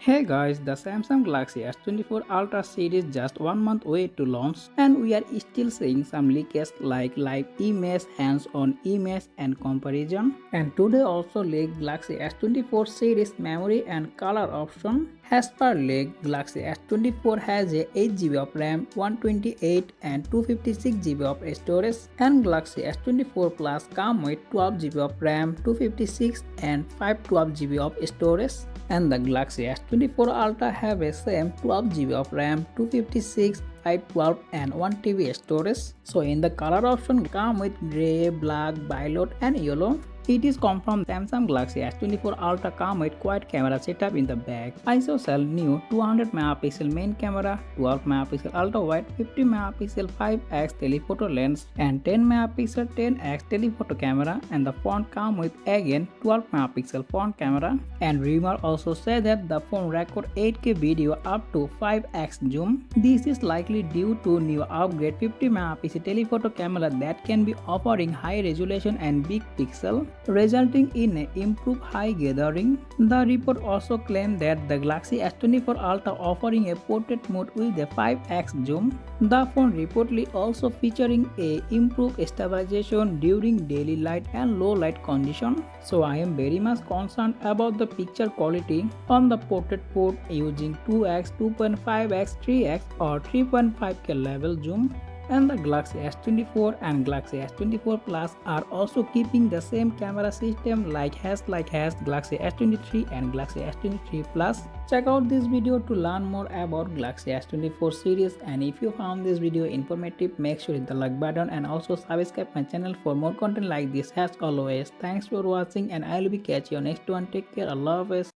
Hey guys, the Samsung Galaxy S24 Ultra series just 1 month away to launch, and we are still seeing some leakage like live image, hands-on image and comparison. And today also leaked Galaxy S24 series memory and color option. As per leak, Galaxy S24 has a 8GB of RAM, 128 and 256GB of storage, and Galaxy S24 Plus come with 12GB of RAM, 256 and 512GB of storage. And the Galaxy S24 Ultra have a same 12GB of RAM, 256, 512 and 1TB storage. So in the color option come with grey, black, violet and yellow. It is confirmed Samsung Galaxy S24 Ultra come with quad camera setup in the back. ISO new 200 megapixel main camera, 12 megapixel ultra wide, 50 megapixel 5x telephoto lens and 10 megapixel 10x telephoto camera, and the phone come with again 12 megapixel front camera. And rumor also say that the phone record 8K video up to 5x zoom. This is likely due to new upgrade 50 megapixel telephoto camera that can be offering high resolution and big pixel, resulting in an improved high gathering. The report also claimed that the Galaxy S24 Ultra offering a portrait mode with a 5x zoom. The phone reportedly also featuring a improved stabilization during daily light and low light condition. So I am very much concerned about the picture quality on the portrait mode using 2x, 2.5x, 3x or 3.5K level zoom. And the Galaxy S24 and Galaxy S24 Plus are also keeping the same camera system like has Galaxy S23 and Galaxy S23 Plus. Check out this video to learn more about Galaxy S24 series, and if you found this video informative, make sure hit the like button and also subscribe my channel for more content like this. As always, thanks for watching and I will be catch you next one. Take care. Allah Hafiz.